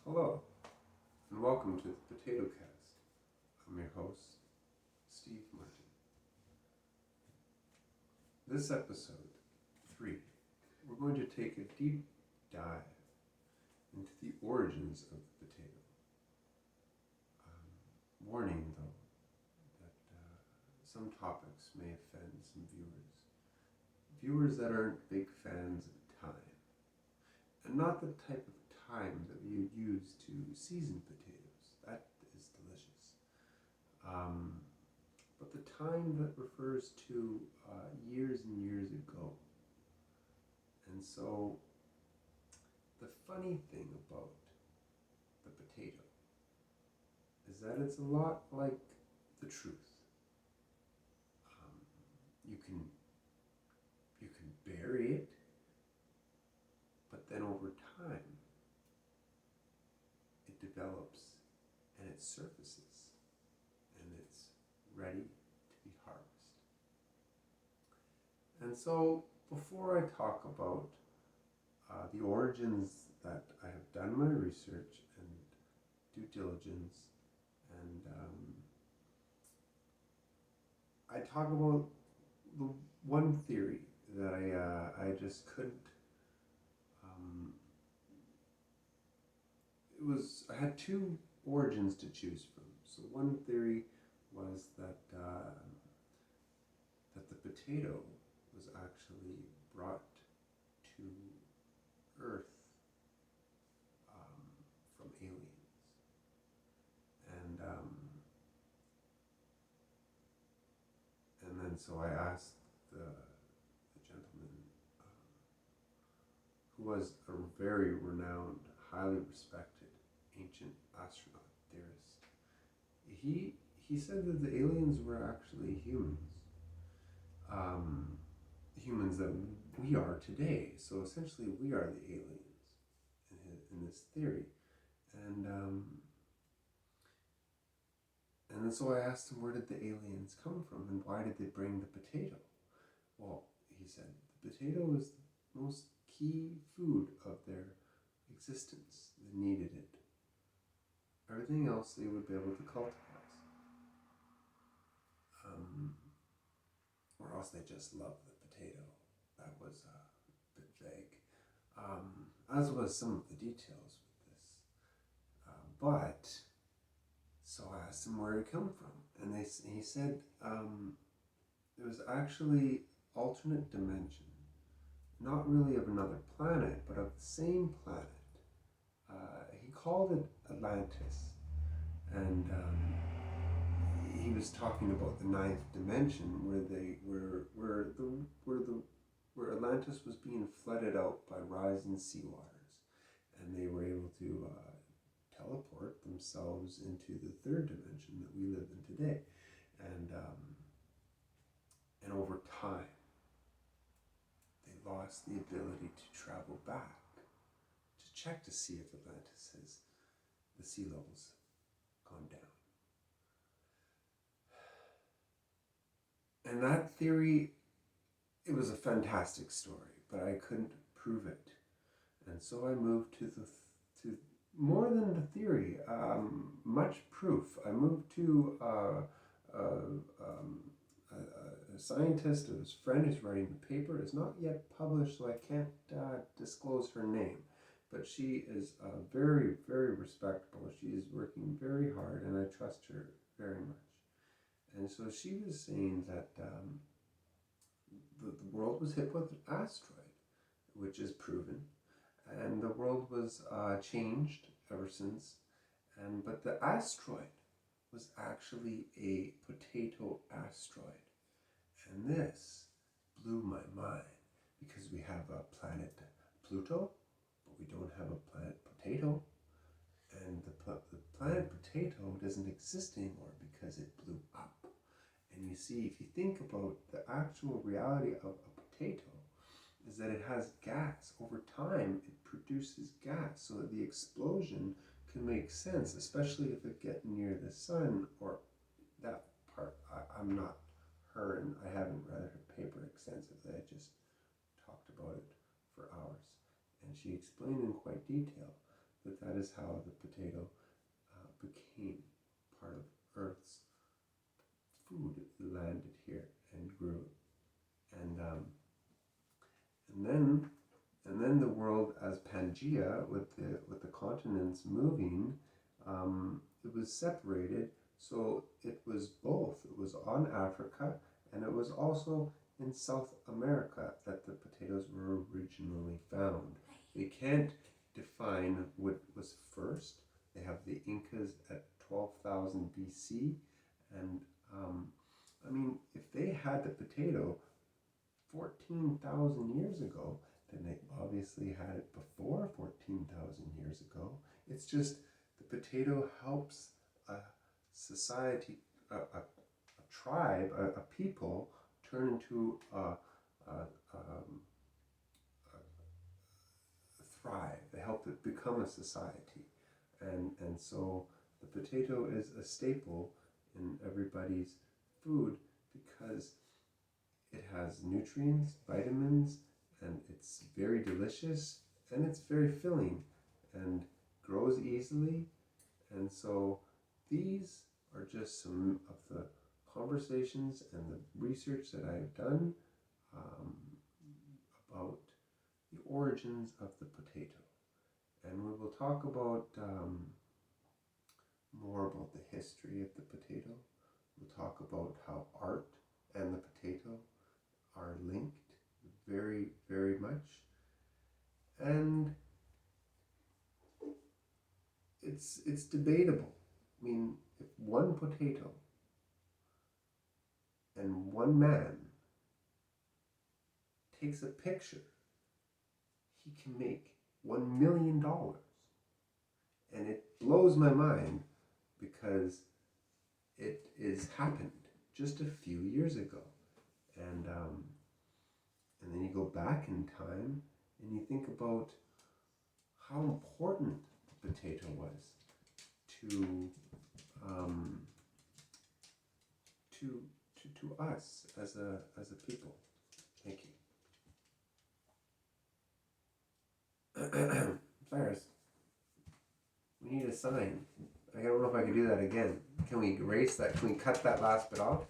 Hello, and welcome to the Potatocast. I'm your host, Steve Martin. This episode, 3, we're going to take a deep dive into the origins of the potato. Warning, though, that some topics may offend some viewers that aren't big fans of thyme, and not the type of thyme that we would use to season potatoes. That is delicious. But the thyme that refers to years and years ago. And so the funny thing about the potato is that it's a lot like the truth. You can bury it, but then over time it develops and it surfaces and it's ready to be harvested. And so before I talk about the origins that I have done my research and due diligence, and I talk about the one theory that I just couldn't. I had two origins to choose from. So one theory was that the potato was actually brought to Earth from aliens, and then so I asked the gentleman, who was a very renowned, highly respected ancient astronaut theorist. He said that the aliens were actually humans, humans that we are today. So essentially, we are the aliens in this theory, and then so I asked him, where did the aliens come from, and why did they bring the potato? Well, he said the potato is the most key food of their existence. They needed it. Everything else they would be able to cultivate. Or else they just love the potato. That was a bit vague. As was some of the details with this. But, so I asked him where it come from. And he said it was actually alternate dimension. Not really of another planet, but of the same planet. He called it Atlantis. And he was talking about the ninth dimension, where Atlantis was being flooded out by rising sea waters, and they were able to teleport themselves into the third dimension that we live in today, and over time they lost the ability to travel back to check to see if Atlantis has the sea levels gone down. And that theory, it was a fantastic story, but I couldn't prove it. And so I moved to more than the theory, much proof. I moved to a scientist, his friend who's writing the paper. It's not yet published, so I can't disclose her name. But she is very, very respectable. She is working very hard, and I trust her very much. And so she was saying that the world was hit with an asteroid, which is proven, and the world was changed ever since. But the asteroid was actually a potato asteroid, and this blew my mind because we have a planet Pluto, but we don't have a planet Potato, and the planet Potato doesn't exist anymore because it blew up. And you see, if you think about the actual reality of a potato, is that it has gas. Over time, it produces gas, so that the explosion can make sense, especially if it gets near the sun, or that part. I'm not her, and I haven't read her paper extensively. I just talked about it for hours, and she explained in quite detail that is how the potato became part of Earth's food. It landed here and grew, and then the world as Pangea, with the continents moving, it was separated. So it was both. It was on Africa, and it was also in South America that the potatoes were originally found. They can't define what was first. They have the Incas at 12,000 BC, and I mean, if they had the potato 14,000 years ago, then they obviously had it before 14,000 years ago. It's just the potato helps a society, a tribe, a people turn into thrive. They help it become a society. And so the potato is a staple in everybody's food because it has nutrients, vitamins, and it's very delicious, and it's very filling and grows easily. And so these are just some of the conversations and the research that I've done about the origins of the potato. And we will talk about more about the history of the potato. We'll talk about how art and the potato are linked very, very much. And it's debatable. I mean, if one potato and one man takes a picture, he can make $1 million. And it blows my mind because it is happened just a few years ago. And then you go back in time and you think about how important the potato was to us as a people. Thank you. Cyrus, we need a sign. I don't know if I can do that again. Can we erase that? Can we cut that last bit off?